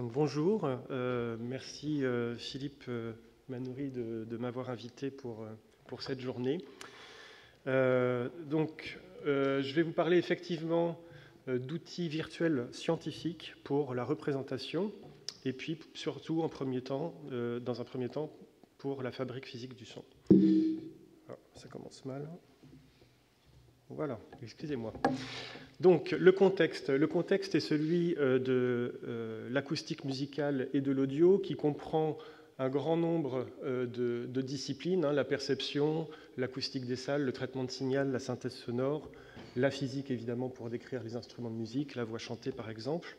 Donc, bonjour, merci Philippe Manoury de m'avoir invité pour cette journée. Je vais vous parler effectivement d'outils virtuels scientifiques pour la représentation et puis surtout dans un premier temps pour la fabrique physique du son. Ah, ça commence mal. Voilà, excusez-moi. Donc, le contexte est celui de l'acoustique musicale et de l'audio qui comprend un grand nombre de disciplines, la perception, l'acoustique des salles, le traitement de signal, la synthèse sonore, la physique évidemment pour décrire les instruments de musique, la voix chantée par exemple.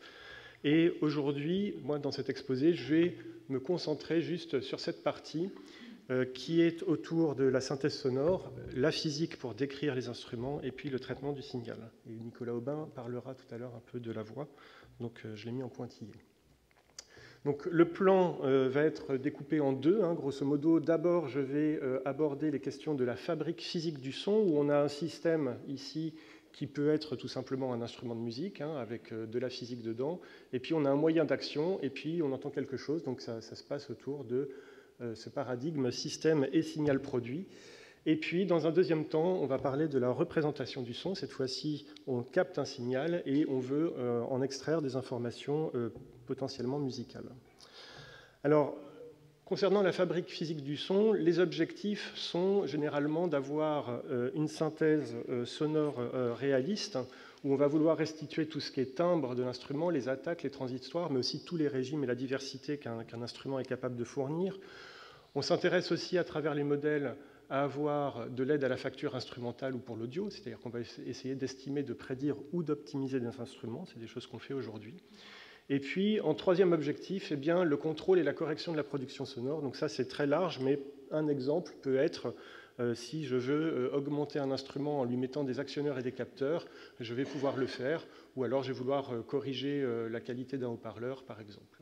Et aujourd'hui, moi dans cet exposé, je vais me concentrer juste sur cette partie qui est autour de la synthèse sonore, la physique pour décrire les instruments et puis le traitement du signal. Et Nicolas Aubin parlera tout à l'heure un peu de la voix, donc je l'ai mis en pointillé. Donc le plan va être découpé en deux, grosso modo. D'abord, je vais aborder les questions de la fabrique physique du son, où on a un système ici qui peut être tout simplement un instrument de musique, avec de la physique dedans, et puis on a un moyen d'action, et puis on entend quelque chose, donc ça se passe autour de ce paradigme système et signal produit. Et puis, dans un deuxième temps, on va parler de la représentation du son. Cette fois-ci, on capte un signal et on veut en extraire des informations potentiellement musicales. Alors, concernant la fabrique physique du son, les objectifs sont généralement d'avoir une synthèse sonore réaliste, où on va vouloir restituer tout ce qui est timbre de l'instrument, les attaques, les transitoires, mais aussi tous les régimes et la diversité qu'un instrument est capable de fournir. On s'intéresse aussi à travers les modèles à avoir de l'aide à la facture instrumentale ou pour l'audio, c'est-à-dire qu'on va essayer d'estimer, de prédire ou d'optimiser des instruments, c'est des choses qu'on fait aujourd'hui. Et puis, en troisième objectif, le contrôle et la correction de la production sonore. Donc ça, c'est très large, mais un exemple peut être, si je veux augmenter un instrument en lui mettant des actionneurs et des capteurs, je vais pouvoir le faire, ou alors je vais vouloir corriger la qualité d'un haut-parleur, par exemple.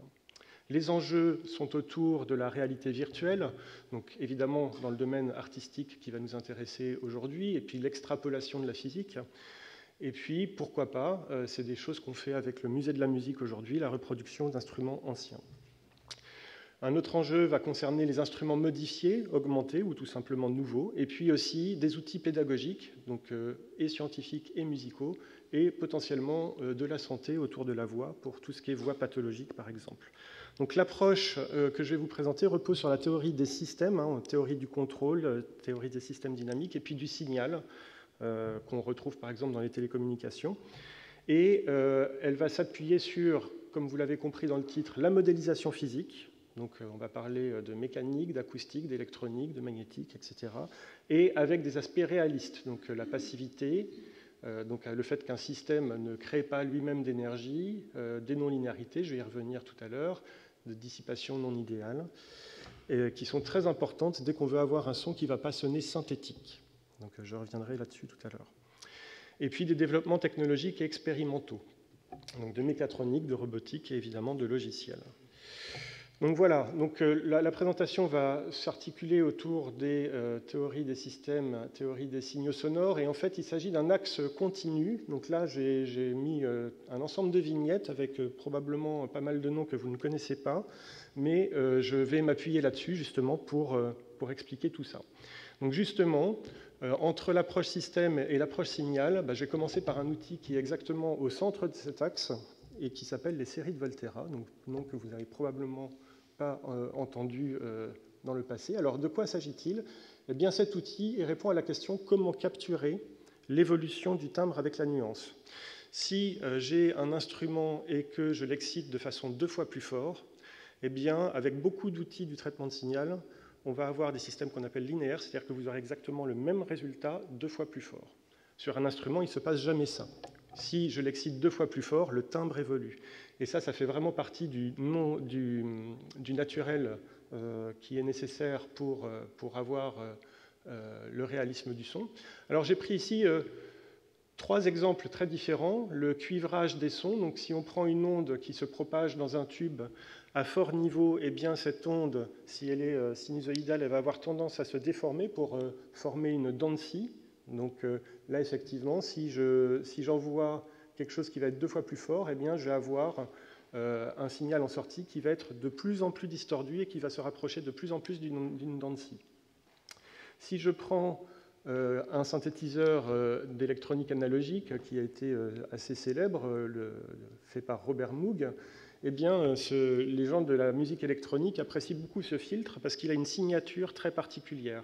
Les enjeux sont autour de la réalité virtuelle, donc évidemment dans le domaine artistique qui va nous intéresser aujourd'hui, et puis l'extrapolation de la physique. Et puis, pourquoi pas, c'est des choses qu'on fait avec le musée de la musique aujourd'hui, la reproduction d'instruments anciens. Un autre enjeu va concerner les instruments modifiés, augmentés ou tout simplement nouveaux, et puis aussi des outils pédagogiques, donc et scientifiques et musicaux, et potentiellement de la santé autour de la voix, pour tout ce qui est voix pathologique par exemple. Donc l'approche que je vais vous présenter repose sur la théorie des systèmes, théorie du contrôle, théorie des systèmes dynamiques, et puis du signal, qu'on retrouve par exemple dans les télécommunications. Et elle va s'appuyer sur, comme vous l'avez compris dans le titre, la modélisation physique. Donc on va parler de mécanique, d'acoustique, d'électronique, de magnétique, etc. Et avec des aspects réalistes, donc la passivité, donc le fait qu'un système ne crée pas lui-même d'énergie, des non-linéarités, je vais y revenir tout à l'heure, de dissipation non idéale, qui sont très importantes dès qu'on veut avoir un son qui ne va pas sonner synthétique. Donc je reviendrai là-dessus tout à l'heure. Et puis des développements technologiques et expérimentaux, donc de mécatronique, de robotique et évidemment de logiciels. Donc voilà, donc, la présentation va s'articuler autour des théories des systèmes, théories des signaux sonores, et en fait il s'agit d'un axe continu. Donc là j'ai mis un ensemble de vignettes avec probablement pas mal de noms que vous ne connaissez pas, mais je vais m'appuyer là-dessus justement pour expliquer tout ça. Donc justement, entre l'approche système et l'approche signal, je vais commencer par un outil qui est exactement au centre de cet axe et qui s'appelle les séries de Volterra, donc nom que vous avez probablement pas entendu dans le passé. Alors de quoi s'agit-il? Eh bien cet outil répond à la question comment capturer l'évolution du timbre avec la nuance. Si j'ai un instrument et que je l'excite de façon 2 fois plus fort, eh bien avec beaucoup d'outils du traitement de signal, on va avoir des systèmes qu'on appelle linéaires, c'est-à-dire que vous aurez exactement le même résultat 2 fois plus fort. Sur un instrument, il ne se passe jamais ça. Si je l'excite 2 fois plus fort, le timbre évolue. Et ça fait vraiment partie du naturel qui est nécessaire pour avoir le réalisme du son. Alors j'ai pris ici 3 exemples très différents. Le cuivrage des sons, donc si on prend une onde qui se propage dans un tube à fort niveau, eh bien cette onde, si elle est sinusoïdale, elle va avoir tendance à se déformer pour former une dent de scie. Donc là, effectivement, si j'envoie quelque chose qui va être 2 fois plus fort, eh bien, je vais avoir un signal en sortie qui va être de plus en plus distordu et qui va se rapprocher de plus en plus d'une dent de scie. Si je prends un synthétiseur d'électronique analogique qui a été assez célèbre, fait par Robert Moog, eh bien, les gens de la musique électronique apprécient beaucoup ce filtre parce qu'il a une signature très particulière.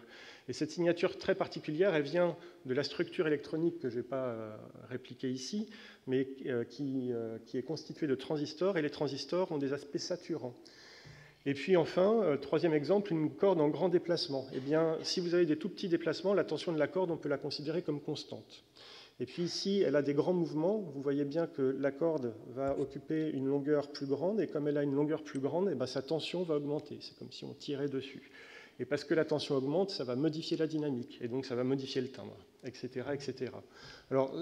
Et cette signature très particulière, elle vient de la structure électronique que je ne vais pas répliquer ici, mais qui est constituée de transistors, et les transistors ont des aspects saturants. Et puis enfin, troisième exemple, une corde en grand déplacement. Eh bien, si vous avez des tout petits déplacements, la tension de la corde, on peut la considérer comme constante. Et puis ici, elle a des grands mouvements. Vous voyez bien que la corde va occuper une longueur plus grande, et comme elle a une longueur plus grande, eh bien, sa tension va augmenter. C'est comme si on tirait dessus. Et parce que la tension augmente, ça va modifier la dynamique, et donc ça va modifier le timbre, etc. etc. Alors,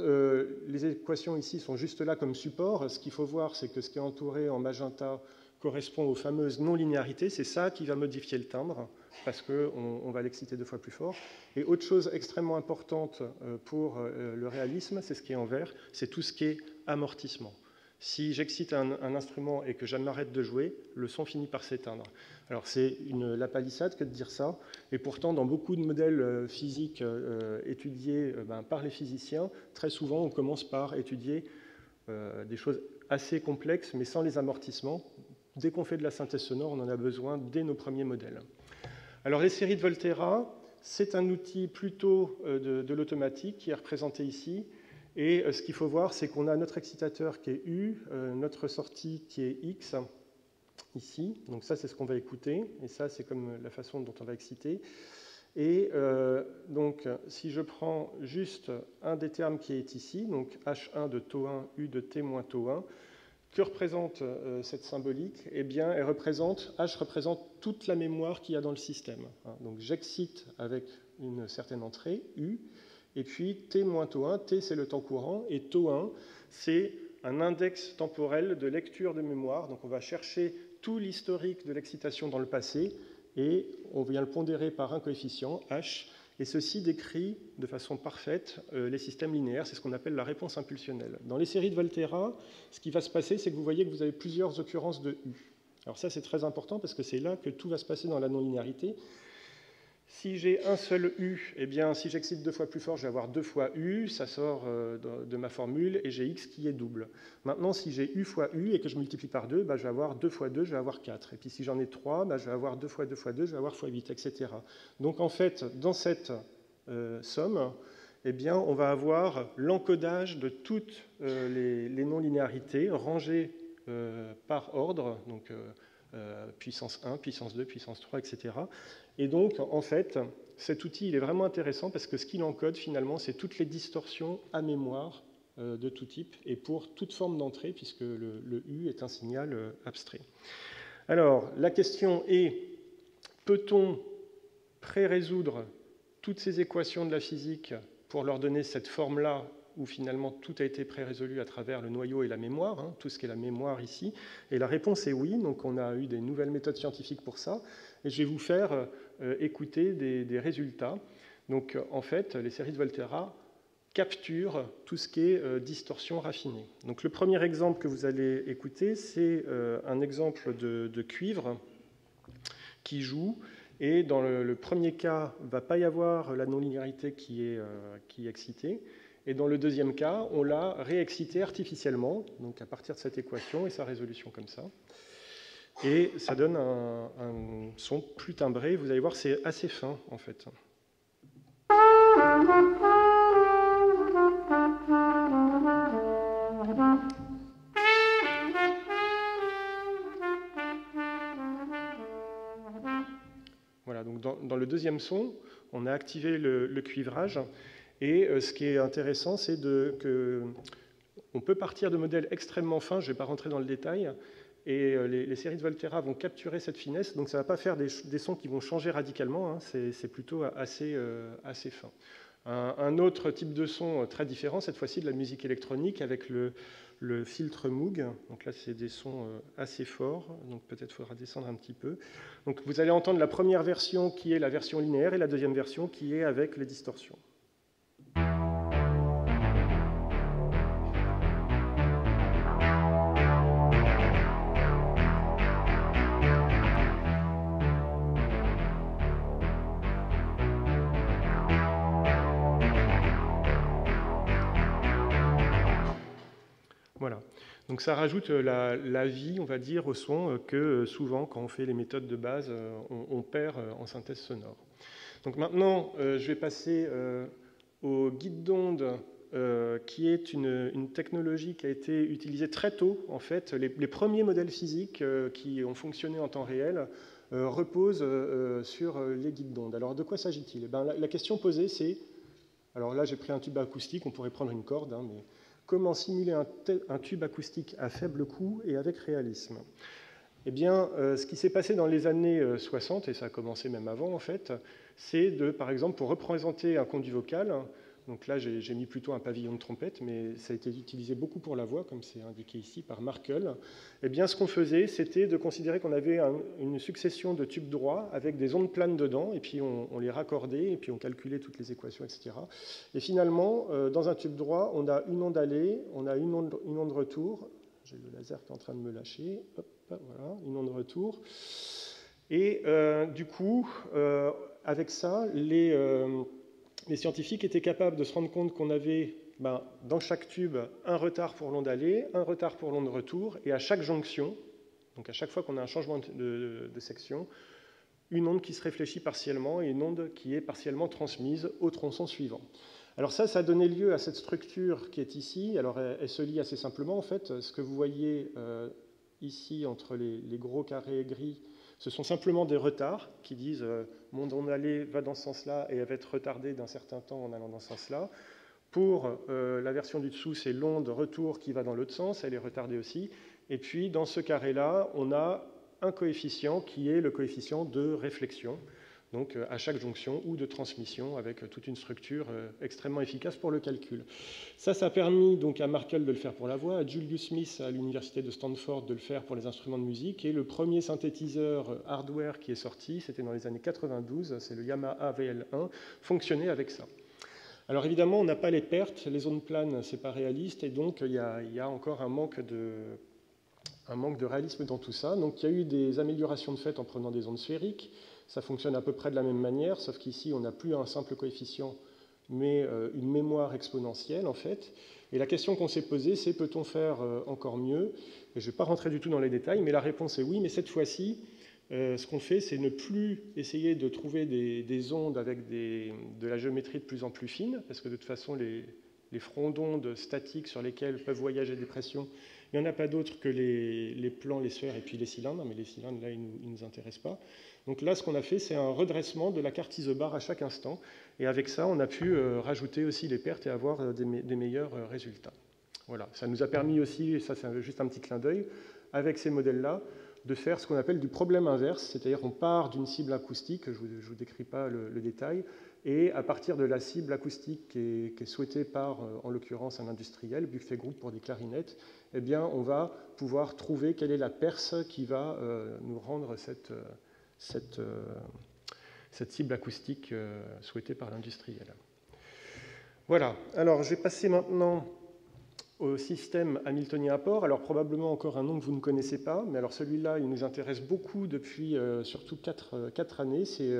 les équations ici sont juste là comme support. Ce qu'il faut voir, c'est que ce qui est entouré en magenta correspond aux fameuses non-linéarités. C'est ça qui va modifier le timbre, parce qu'on va l'exciter 2 fois plus fort. Et autre chose extrêmement importante pour le réalisme, c'est ce qui est en vert, c'est tout ce qui est amortissement. Si j'excite un instrument et que j'arrête de jouer, le son finit par s'éteindre. Alors c'est la palissade que de dire ça, et pourtant dans beaucoup de modèles physiques étudiés par les physiciens, très souvent on commence par étudier des choses assez complexes, mais sans les amortissements. Dès qu'on fait de la synthèse sonore, on en a besoin dès nos premiers modèles. Alors les séries de Volterra, c'est un outil plutôt de l'automatique qui est représenté ici. Et ce qu'il faut voir, c'est qu'on a notre excitateur qui est U, notre sortie qui est X, ici. Donc ça, c'est ce qu'on va écouter. Et ça, c'est comme la façon dont on va exciter. Et donc, si je prends juste un des termes qui est ici, donc H1 de taux 1, U de T moins taux 1, que représente cette symbolique? Eh bien, H représente toute la mémoire qu'il y a dans le système. Donc j'excite avec une certaine entrée, U, et puis T moins taux 1, T c'est le temps courant, et taux 1 c'est un index temporel de lecture de mémoire. Donc on va chercher tout l'historique de l'excitation dans le passé, et on vient le pondérer par un coefficient, H, et ceci décrit de façon parfaite les systèmes linéaires, c'est ce qu'on appelle la réponse impulsionnelle. Dans les séries de Volterra, ce qui va se passer, c'est que vous voyez que vous avez plusieurs occurrences de U. Alors ça, c'est très important parce que c'est là que tout va se passer dans la non-linéarité. Si j'ai un seul U, eh bien, si j'excite 2 fois plus fort, je vais avoir 2 fois U, ça sort de ma formule, et j'ai X qui est double. Maintenant, si j'ai U fois U et que je multiplie par 2, je vais avoir 2 fois 2, je vais avoir 4. Et puis si j'en ai 3, je vais avoir 2 fois 2 fois 2, je vais avoir fois 8, etc. Donc en fait, dans cette somme, eh bien, on va avoir l'encodage de toutes les non-linéarités rangées par ordre, donc puissance 1, puissance 2, puissance 3, etc. Et donc, en fait, cet outil il est vraiment intéressant parce que ce qu'il encode, finalement, c'est toutes les distorsions à mémoire de tout type et pour toute forme d'entrée, puisque le U est un signal abstrait. Alors, la question est, peut-on pré-résoudre toutes ces équations de la physique pour leur donner cette forme-là où finalement tout a été pré-résolu à travers le noyau et la mémoire, tout ce qui est la mémoire ici? Et la réponse est oui, donc on a eu des nouvelles méthodes scientifiques pour ça, et je vais vous faire écouter des résultats. Donc en fait, les séries de Volterra capturent tout ce qui est distorsion raffinée. Donc le premier exemple que vous allez écouter, c'est un exemple de cuivre qui joue, et dans le premier cas, il ne va pas y avoir la non-linéarité qui est excitée. Et dans le deuxième cas, on l'a réexcité artificiellement, donc à partir de cette équation et sa résolution comme ça. Et ça donne un son plus timbré. Vous allez voir, c'est assez fin, en fait. Voilà, donc dans le deuxième son, on a activé le cuivrage. Et ce qui est intéressant, c'est qu'on peut partir de modèles extrêmement fins, je ne vais pas rentrer dans le détail, et les séries de Volterra vont capturer cette finesse, donc ça ne va pas faire des sons qui vont changer radicalement, c'est plutôt assez fin. Un autre type de son très différent, cette fois-ci de la musique électronique, avec le filtre Moog. Donc là, c'est des sons assez forts, donc peut-être faudra descendre un petit peu. Donc vous allez entendre la première version qui est la version linéaire, et la deuxième version qui est avec les distorsions. Donc ça rajoute la vie, on va dire, au son que souvent, quand on fait les méthodes de base, on perd en synthèse sonore. Donc maintenant, je vais passer au guide d'onde, qui est une technologie qui a été utilisée très tôt. En fait, les premiers modèles physiques qui ont fonctionné en temps réel reposent sur les guides d'onde. Alors, de quoi s'agit-il? Eh bien, la question posée, c'est... Alors là, j'ai pris un tube acoustique, on pourrait prendre une corde, hein, mais comment simuler un tube acoustique à faible coût et avec réalisme? Eh bien, ce qui s'est passé dans les années 60, et ça a commencé même avant, en fait, c'est de, par exemple, pour représenter un conduit vocal, donc là, j'ai mis plutôt un pavillon de trompette, mais ça a été utilisé beaucoup pour la voix, comme c'est indiqué ici par Markel. Eh bien, ce qu'on faisait, c'était de considérer qu'on avait une succession de tubes droits avec des ondes planes dedans, et puis on les raccordait, et puis on calculait toutes les équations, etc. Et finalement, dans un tube droit, on a une onde aller, on a une onde retour. J'ai le laser qui est en train de me lâcher. Hop, voilà, une onde retour. Et du coup, avec ça, les scientifiques étaient capables de se rendre compte qu'on avait dans chaque tube un retard pour l'onde aller, un retard pour l'onde retour, et à chaque jonction, donc à chaque fois qu'on a un changement de section, une onde qui se réfléchit partiellement et une onde qui est partiellement transmise au tronçon suivant. Alors ça a donné lieu à cette structure qui est ici. Alors elle se lie assez simplement en fait. Ce que vous voyez ici entre les gros carrés gris, ce sont simplement des retards qui disent mon onde aller va dans ce sens-là et elle va être retardée d'un certain temps en allant dans ce sens-là. Pour la version du dessous, c'est l'onde retour qui va dans l'autre sens, elle est retardée aussi. Et puis dans ce carré-là, on a un coefficient qui est le coefficient de réflexion, donc à chaque jonction ou de transmission avec toute une structure extrêmement efficace pour le calcul. Ça a permis donc à Markel de le faire pour la voix, à Julius Smith à l'université de Stanford de le faire pour les instruments de musique, et le premier synthétiseur hardware qui est sorti, c'était dans les années 92, c'est le Yamaha VL1, fonctionnait avec ça. Alors évidemment, on n'a pas les pertes, les zones planes, c'est pas réaliste, et donc il y a encore un manque de réalisme dans tout ça. Donc il y a eu des améliorations de fait en prenant des ondes sphériques. Ça fonctionne à peu près de la même manière, sauf qu'ici, on n'a plus un simple coefficient, mais une mémoire exponentielle, en fait. Et la question qu'on s'est posée, c'est peut-on faire encore mieux? Et je ne vais pas rentrer du tout dans les détails, mais la réponse est oui, mais cette fois-ci, ce qu'on fait, c'est ne plus essayer de trouver des ondes avec de la géométrie de plus en plus fine, parce que de toute façon, les fronts d'ondes statiques sur lesquels peuvent voyager des pressions, il n'y en a pas d'autres que les plans, les sphères et puis les cylindres, mais les cylindres, là, ils ne nous intéressent pas. Donc là, ce qu'on a fait, c'est un redressement de la carte isobar à chaque instant, et avec ça, on a pu rajouter aussi les pertes et avoir des meilleurs résultats. Voilà, ça nous a permis aussi, et ça c'est juste un petit clin d'œil, avec ces modèles-là, de faire ce qu'on appelle du problème inverse, c'est-à-dire on part d'une cible acoustique, je ne vous décris pas le détail, et à partir de la cible acoustique qui est souhaitée par, en l'occurrence, un industriel, Buffet Group pour des clarinettes, eh bien, on va pouvoir trouver quelle est la perce qui va nous rendre cette cible acoustique souhaitée par l'industriel. Voilà, alors je vais passer maintenant au système hamiltonien à port. Alors probablement encore un nom que vous ne connaissez pas, mais alors celui-là, il nous intéresse beaucoup depuis surtout 4 années. C'est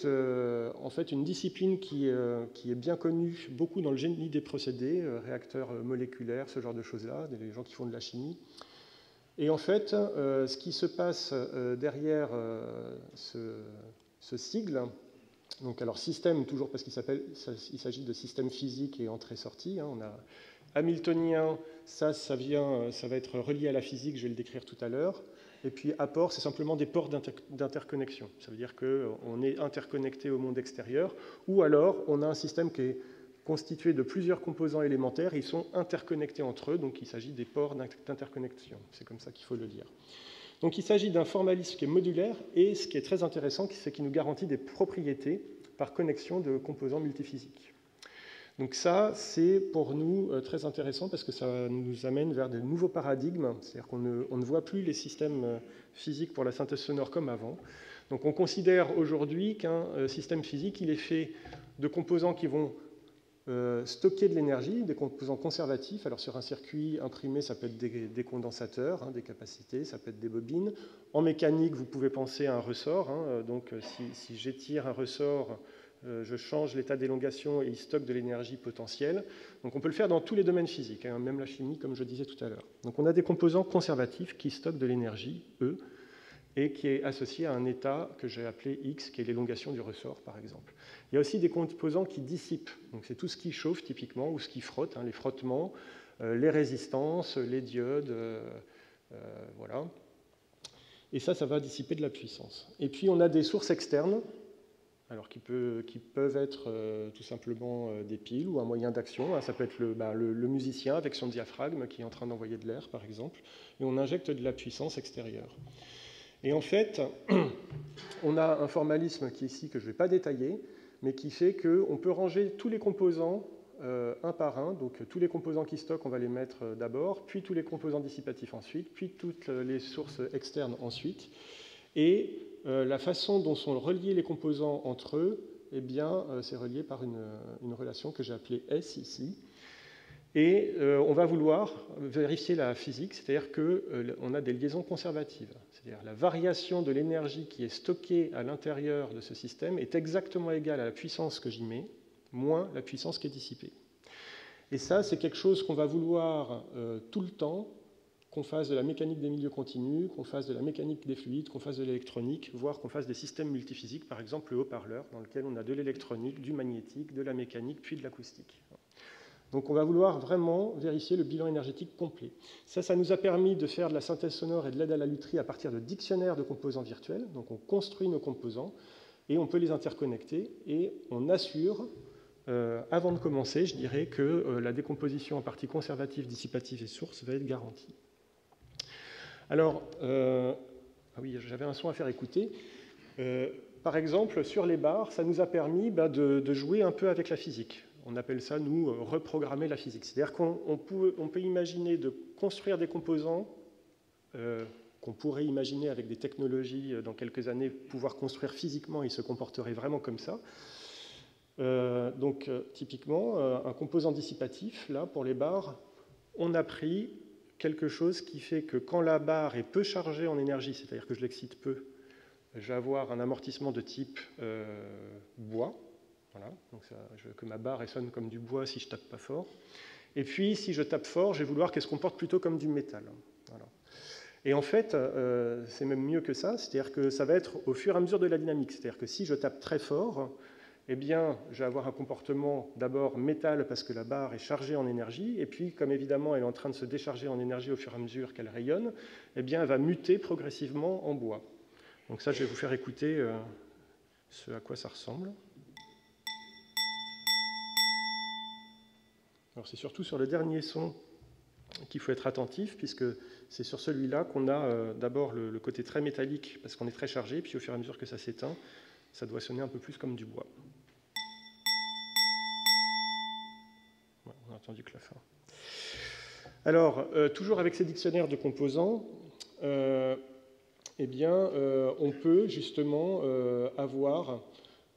en fait une discipline qui est bien connue beaucoup dans le génie des procédés, réacteurs moléculaires, ce genre de choses-là, des gens qui font de la chimie. Et en fait, ce qui se passe derrière ce sigle, donc alors système, toujours parce qu'il s'agit de système physique et entrée-sortie, hein, on a hamiltonien, ça va être relié à la physique, je vais le décrire tout à l'heure. Et puis apport, c'est simplement des ports d'interconnexion. Ça veut dire qu'on est interconnecté au monde extérieur, ou alors on a un système qui est constitué de plusieurs composants élémentaires, ils sont interconnectés entre eux, donc il s'agit des ports d'interconnexion. C'est comme ça qu'il faut le lire. Donc il s'agit d'un formalisme qui est modulaire, et ce qui est très intéressant, c'est qu'il nous garantit des propriétés par connexion de composants multiphysiques. Donc ça, c'est pour nous très intéressant parce que ça nous amène vers de nouveaux paradigmes, c'est-à-dire qu'on ne voit plus les systèmes physiques pour la synthèse sonore comme avant. Donc on considère aujourd'hui qu'un système physique, il est fait de composants qui vont stocker de l'énergie, des composants conservatifs. Alors sur un circuit imprimé, ça peut être des condensateurs, hein, des capacités, ça peut être des bobines. En mécanique, vous pouvez penser à un ressort. Hein, donc si j'étire un ressort, je change l'état d'élongation et il stocke de l'énergie potentielle. Donc on peut le faire dans tous les domaines physiques, hein, même la chimie, comme je disais tout à l'heure. Donc on a des composants conservatifs qui stockent de l'énergie, E, et qui est associé à un état que j'ai appelé X, qui est l'élongation du ressort, par exemple. Il y a aussi des composants qui dissipent. Donc c'est tout ce qui chauffe, typiquement, ou ce qui frotte, hein, les frottements, les résistances, les diodes, voilà. Et ça va dissiper de la puissance. Et puis on a des sources externes, alors qui peuvent être tout simplement des piles ou un moyen d'action. Ça peut être le musicien avec son diaphragme qui est en train d'envoyer de l'air, par exemple, et on injecte de la puissance extérieure. Et en fait, on a un formalisme qui est ici, que je ne vais pas détailler, mais qui fait qu'on peut ranger tous les composants un par un. Donc tous les composants qui stockent, on va les mettre d'abord, puis tous les composants dissipatifs ensuite, puis toutes les sources externes ensuite. Et la façon dont sont reliés les composants entre eux, eh bien, c'est relié par une relation que j'ai appelée S ici. Et on va vouloir vérifier la physique, c'est-à-dire qu'on a des liaisons conservatives. C'est-à-dire la variation de l'énergie qui est stockée à l'intérieur de ce système est exactement égale à la puissance que j'y mets, moins la puissance qui est dissipée. Et ça, c'est quelque chose qu'on va vouloir tout le temps, qu'on fasse de la mécanique des milieux continus, qu'on fasse de la mécanique des fluides, qu'on fasse de l'électronique, voire qu'on fasse des systèmes multiphysiques, par exemple le haut-parleur, dans lequel on a de l'électronique, du magnétique, de la mécanique, puis de l'acoustique. Donc on va vouloir vraiment vérifier le bilan énergétique complet. Ça nous a permis de faire de la synthèse sonore et de l'aide à la lutherie à partir de dictionnaires de composants virtuels. Donc on construit nos composants et on peut les interconnecter et on assure, avant de commencer, je dirais que la décomposition en partie conservative, dissipative et source va être garantie. Alors, ah oui, j'avais un son à faire écouter. Par exemple, sur les barres, ça nous a permis de jouer un peu avec la physique. On appelle ça, nous, reprogrammer la physique. C'est-à-dire qu'on peut imaginer de construire des composants qu'on pourrait imaginer avec des technologies dans quelques années pouvoir construire physiquement, ils se comporteraient vraiment comme ça. Donc, typiquement, un composant dissipatif, là, pour les barres, on a pris quelque chose qui fait que quand la barre est peu chargée en énergie, c'est-à-dire que je l'excite peu, je vais avoir un amortissement de type bois. Voilà, donc je veux que ma barre sonne comme du bois si je tape pas fort. Et puis, si je tape fort, je vais vouloir qu'elle se comporte plutôt comme du métal. Voilà. Et en fait, c'est même mieux que ça, c'est-à-dire que ça va être au fur et à mesure de la dynamique. C'est-à-dire que si je tape très fort, eh bien, je vais avoir un comportement d'abord métal parce que la barre est chargée en énergie, et puis, comme évidemment elle est en train de se décharger en énergie au fur et à mesure qu'elle rayonne, eh bien, elle va muter progressivement en bois. Donc ça, je vais vous faire écouter ce à quoi ça ressemble. Alors c'est surtout sur le dernier son qu'il faut être attentif, puisque c'est sur celui-là qu'on a d'abord le côté très métallique, parce qu'on est très chargé, puis au fur et à mesure que ça s'éteint, ça doit sonner un peu plus comme du bois. Ouais, on a entendu que la fin. Alors, toujours avec ces dictionnaires de composants, eh bien, on peut justement avoir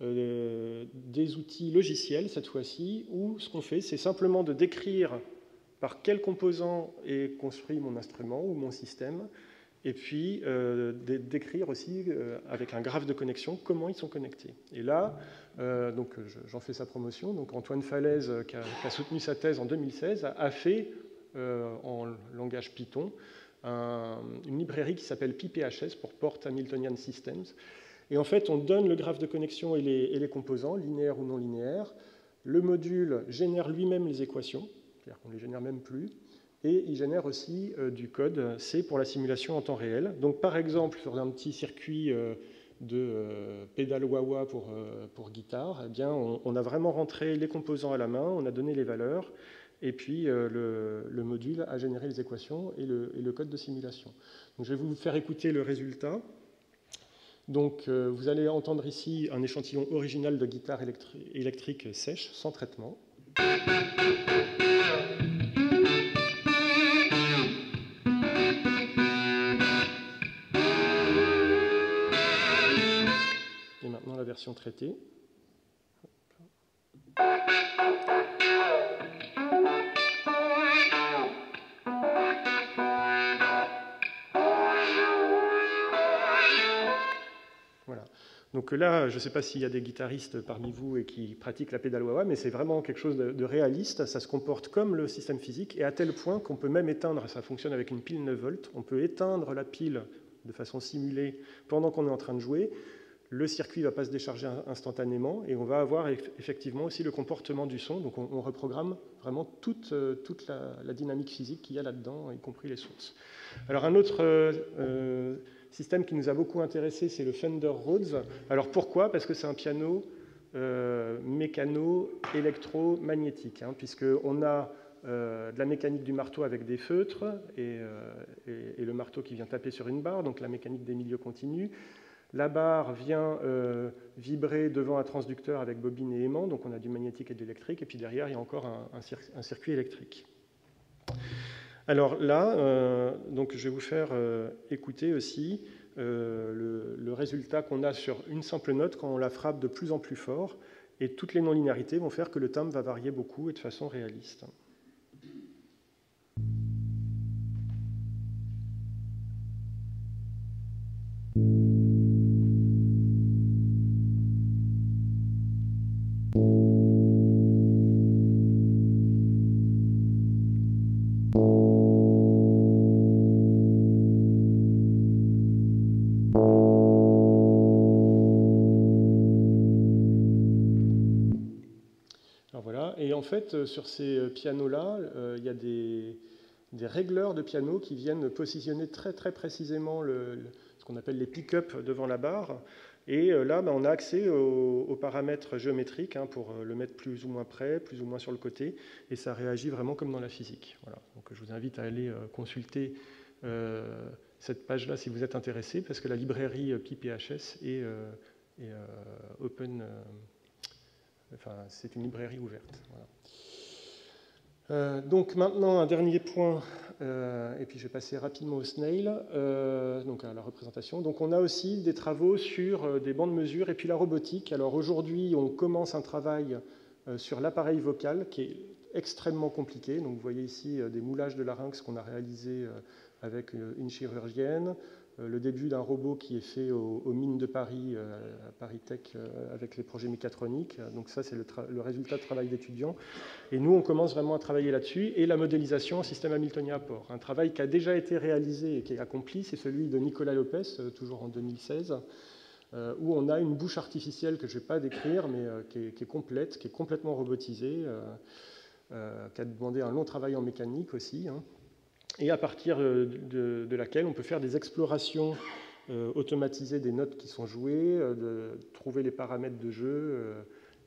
des outils logiciels, cette fois-ci, où ce qu'on fait, c'est simplement de décrire par quel composant est construit mon instrument ou mon système, et puis d'écrire aussi, avec un graphe de connexion, comment ils sont connectés. Et là, donc j'en fais sa promotion, donc Antoine Falaise, qui a soutenu sa thèse en 2016, a fait, en langage Python, une librairie qui s'appelle PyPHS, pour Port Hamiltonian Systems. Et en fait, on donne le graphe de connexion et les composants, linéaires ou non linéaires. Le module génère lui-même les équations, c'est-à-dire qu'on ne les génère même plus, et il génère aussi du code C pour la simulation en temps réel. Donc par exemple, sur un petit circuit de pédale wah-wah pour guitare, eh bien, on a vraiment rentré les composants à la main, on a donné les valeurs, et puis le module a généré les équations et le code de simulation. Donc, je vais vous faire écouter le résultat. Donc, vous allez entendre ici un échantillon original de guitare électrique sèche, sans traitement. Et maintenant la version traitée. Voilà. Donc là, je ne sais pas s'il y a des guitaristes parmi vous et qui pratiquent la pédale wah-wah, mais c'est vraiment quelque chose de réaliste. Ça se comporte comme le système physique, et à tel point qu'on peut même éteindre, ça fonctionne avec une pile 9 volts, on peut éteindre la pile de façon simulée pendant qu'on est en train de jouer. Le circuit ne va pas se décharger instantanément, et on va avoir effectivement aussi le comportement du son. Donc on reprogramme vraiment toute la dynamique physique qu'il y a là-dedans, y compris les sources. Alors un autre système qui nous a beaucoup intéressé, c'est le Fender Rhodes. Alors pourquoi? Parce que c'est un piano mécano-électromagnétique, puisqu'on a de la mécanique du marteau avec des feutres et le marteau qui vient taper sur une barre, donc la mécanique des milieux continus. La barre vient vibrer devant un transducteur avec bobine et aimant, donc on a du magnétique et de l'électrique, et puis derrière, il y a encore un circuit électrique. Alors là, donc je vais vous faire écouter aussi le résultat qu'on a sur une simple note quand on la frappe de plus en plus fort, et toutes les non-linéarités vont faire que le timbre va varier beaucoup et de façon réaliste. Et en fait, sur ces pianos-là, il y a des régleurs de piano qui viennent positionner très précisément ce qu'on appelle les pick-up devant la barre. Et là, on a accès aux paramètres géométriques pour le mettre plus ou moins près, plus ou moins sur le côté. Et ça réagit vraiment comme dans la physique. Voilà. Donc je vous invite à aller consulter cette page-là si vous êtes intéressé, parce que la librairie PyPHS est open. Enfin, c'est une librairie ouverte. Voilà. Donc maintenant, un dernier point, et puis je vais passer rapidement au Snail, donc à la représentation. Donc on a aussi des travaux sur des bandes mesure et puis la robotique. Alors aujourd'hui, on commence un travail sur l'appareil vocal qui est extrêmement compliqué. Donc vous voyez ici des moulages de larynx qu'on a réalisés avec une chirurgienne. Le début d'un robot qui est fait aux mines de Paris, à Paris Tech, avec les projets mécatroniques. Donc ça, c'est le résultat de travail d'étudiants. Et nous, on commence vraiment à travailler là-dessus. Et la modélisation en système hamiltonien à port. Un travail qui a déjà été réalisé et qui est accompli, c'est celui de Nicolas Lopez, toujours en 2016, où on a une bouche artificielle que je ne vais pas décrire, mais qui est complète, qui est complètement robotisée, qui a demandé un long travail en mécanique aussi, et à partir de laquelle on peut faire des explorations automatisées des notes qui sont jouées, de trouver les paramètres de jeu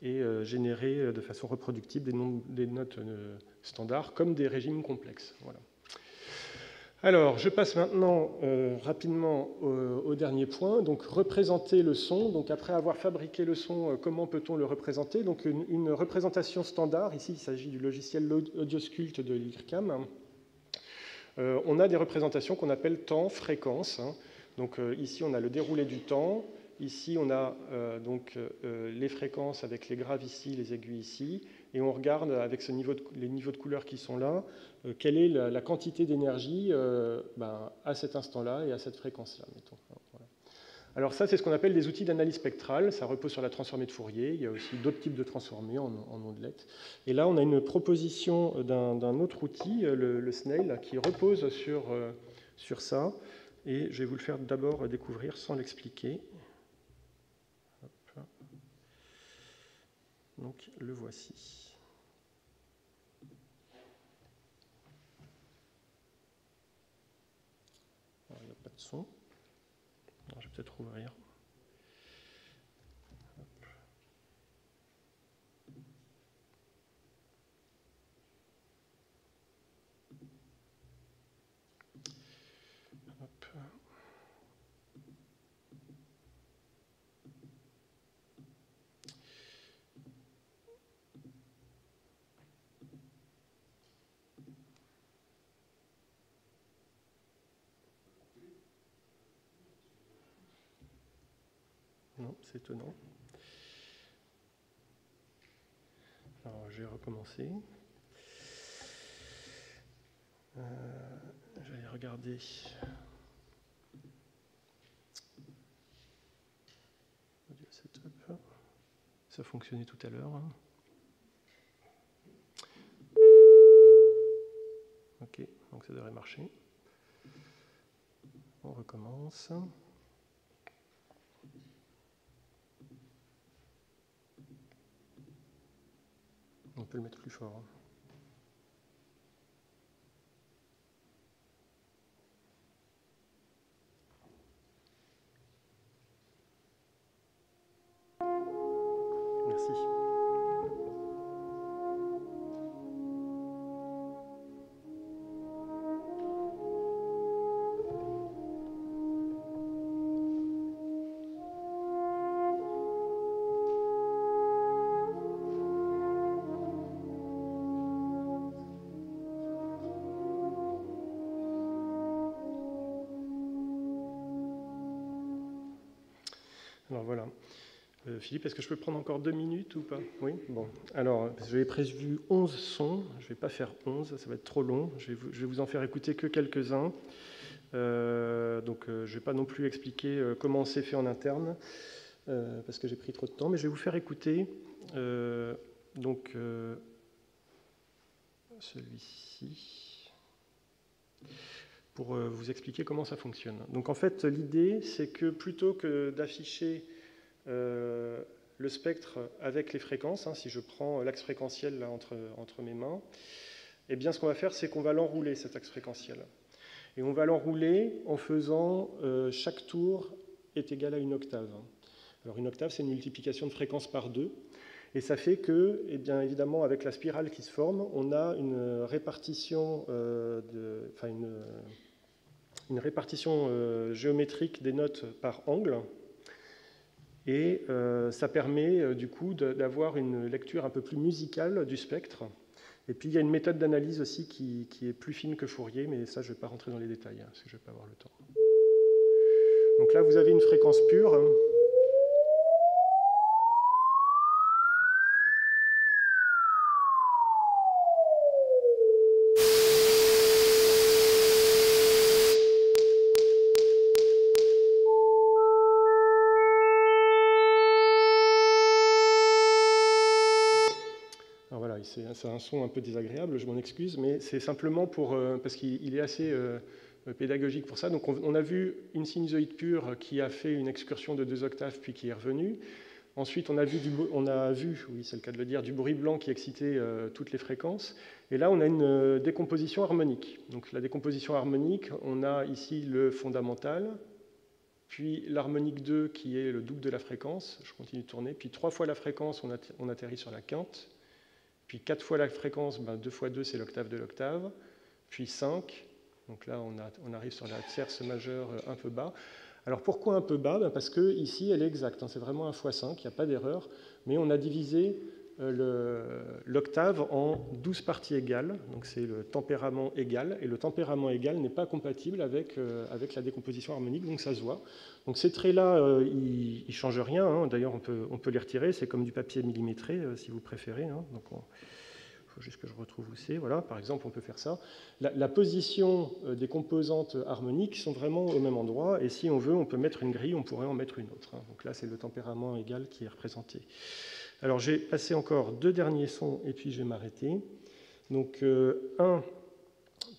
et générer de façon reproductible des notes standards comme des régimes complexes. Voilà. Alors, je passe maintenant rapidement au dernier point, donc représenter le son. Donc après avoir fabriqué le son, comment peut-on le représenter? Donc une représentation standard, ici il s'agit du logiciel Audiosculpt de l'IRCAM. On a des représentations qu'on appelle temps, fréquence. Donc ici, on a le déroulé du temps. Ici, on a les fréquences avec les graves ici, les aigus ici. Et on regarde avec les niveaux de couleurs qui sont là, quelle est la quantité d'énergie à cet instant-là et à cette fréquence-là, mettons. Voilà. Alors ça, c'est ce qu'on appelle des outils d'analyse spectrale. Ça repose sur la transformée de Fourier. Il y a aussi d'autres types de transformées en ondelettes. Et là, on a une proposition d'un autre outil, le Snail, qui repose sur ça. Et je vais vous le faire d'abord découvrir sans l'expliquer. Donc, le voici. Alors, il n'y a pas de son. Alors, je vais peut-être ouvrir. Hop. Non, c'est étonnant. Alors, je vais recommencer. Je vais regarder. Ça fonctionnait tout à l'heure. Ok, donc ça devrait marcher. On recommence. On peut le mettre plus fort. Merci. Alors voilà. Philippe, est-ce que je peux prendre encore 2 minutes ou pas? Oui. Bon. Alors, j'avais prévu 11 sons. Je ne vais pas faire 11, ça va être trop long. Je vais vous en faire écouter que quelques-uns. Donc, je ne vais pas non plus expliquer comment c'est fait en interne, parce que j'ai pris trop de temps. Mais je vais vous faire écouter celui-ci, pour vous expliquer comment ça fonctionne. Donc en fait, l'idée, c'est que plutôt que d'afficher le spectre avec les fréquences, si je prends l'axe fréquentiel là, entre mes mains, eh bien ce qu'on va faire, c'est qu'on va l'enrouler, cet axe fréquentiel. Et on va l'enrouler en faisant chaque tour est égal à une octave. Alors une octave, c'est une multiplication de fréquences par 2. Et ça fait que, eh bien, évidemment, avec la spirale qui se forme, on a une répartition, une répartition géométrique des notes par angle. Et ça permet, du coup, d'avoir une lecture un peu plus musicale du spectre. Et puis, il y a une méthode d'analyse aussi qui est plus fine que Fourier, mais ça, je ne vais pas rentrer dans les détails, parce que je ne vais pas avoir le temps. Donc là, vous avez une fréquence pure. C'est un son un peu désagréable, je m'en excuse, mais c'est simplement parce qu'il est assez pédagogique pour ça. Donc on a vu une sinusoïde pure qui a fait une excursion de 2 octaves puis qui est revenue. Ensuite, on a vu, oui, c'est le cas de le dire, du bruit blanc qui excitait toutes les fréquences. Et là, on a une décomposition harmonique. Donc la décomposition harmonique, on a ici le fondamental, puis l'harmonique 2 qui est le double de la fréquence. Je continue de tourner. Puis 3 fois la fréquence, on atterrit sur la quinte. Puis 4 fois la fréquence, 2 fois 2, c'est l'octave de l'octave. Puis 5, donc là, on arrive sur la tierce majeure un peu bas. Alors pourquoi un peu bas? Parce que ici, elle est exacte, c'est vraiment 1 fois 5, il n'y a pas d'erreur. Mais on a divisé l'octave en 12 parties égales, donc c'est le tempérament égal. Et le tempérament égal n'est pas compatible avec la décomposition harmonique, donc ça se voit. Donc ces traits-là, ils ne changent rien. D'ailleurs, on peut les retirer. C'est comme du papier millimétré, si vous préférez. Donc il faut juste que je retrouve où c'est. Voilà, par exemple, on peut faire ça. La position des composantes harmoniques sont vraiment au même endroit. Et si on veut, on peut mettre une grille, on pourrait en mettre une autre. Donc là, c'est le tempérament égal qui est représenté. Alors, j'ai passé encore 2 derniers sons et puis je vais m'arrêter. Donc, un,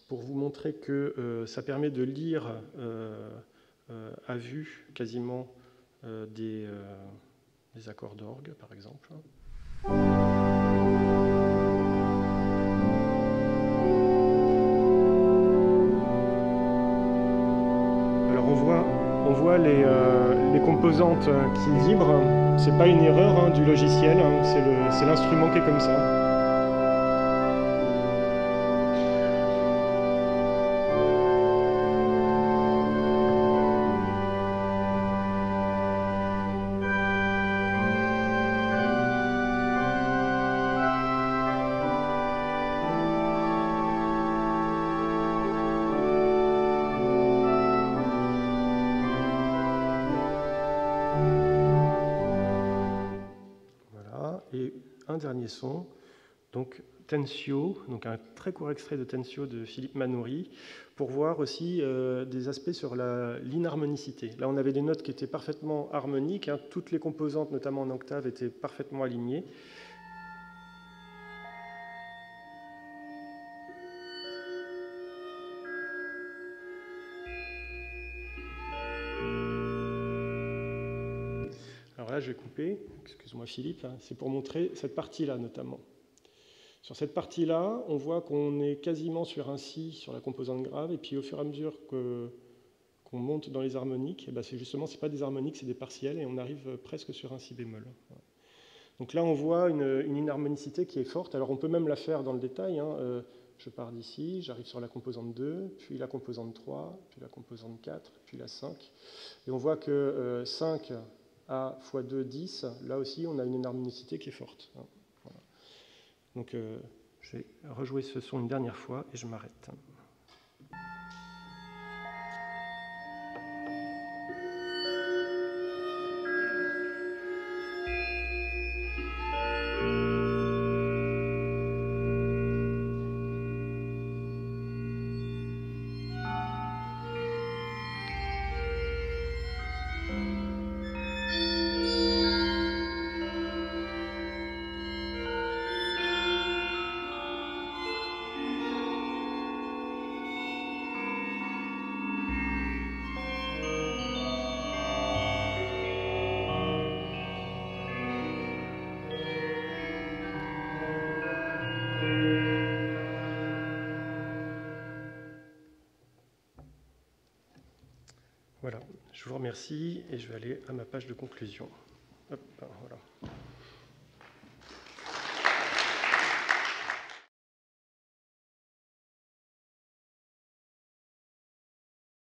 pour vous montrer que ça permet de lire à vue quasiment des accords d'orgue, par exemple. Alors, on voit les composantes qui vibrent. C'est pas une erreur du logiciel, c'est l'instrument qui est comme ça. Dernier son, donc Tensio, donc un très court extrait de Tensio de Philippe Manoury, pour voir aussi des aspects sur l'inharmonicité. Là, on avait des notes qui étaient parfaitement harmoniques, hein, toutes les composantes, notamment en octave, étaient parfaitement alignées. Alors là, je vais couper, excuse-moi Philippe, hein, c'est pour montrer cette partie-là notamment. Sur cette partie-là, on voit qu'on est quasiment sur un si sur la composante grave, et puis au fur et à mesure qu'on monte dans les harmoniques, ben c'est justement, c'est pas des harmoniques, c'est des partiels, et on arrive presque sur un si bémol. Donc là, on voit une inharmonicité qui est forte. Alors on peut même la faire dans le détail, hein. Je pars d'ici, j'arrive sur la composante 2, puis la composante 3, puis la composante 4, puis la 5. Et on voit que 5 A fois 2, 10, là aussi, on a une inharmonicité qui est forte. Voilà. Donc, je vais rejouer ce son une dernière fois et je m'arrête. Voilà, je vous remercie et je vais aller à ma page de conclusion. Hop, voilà.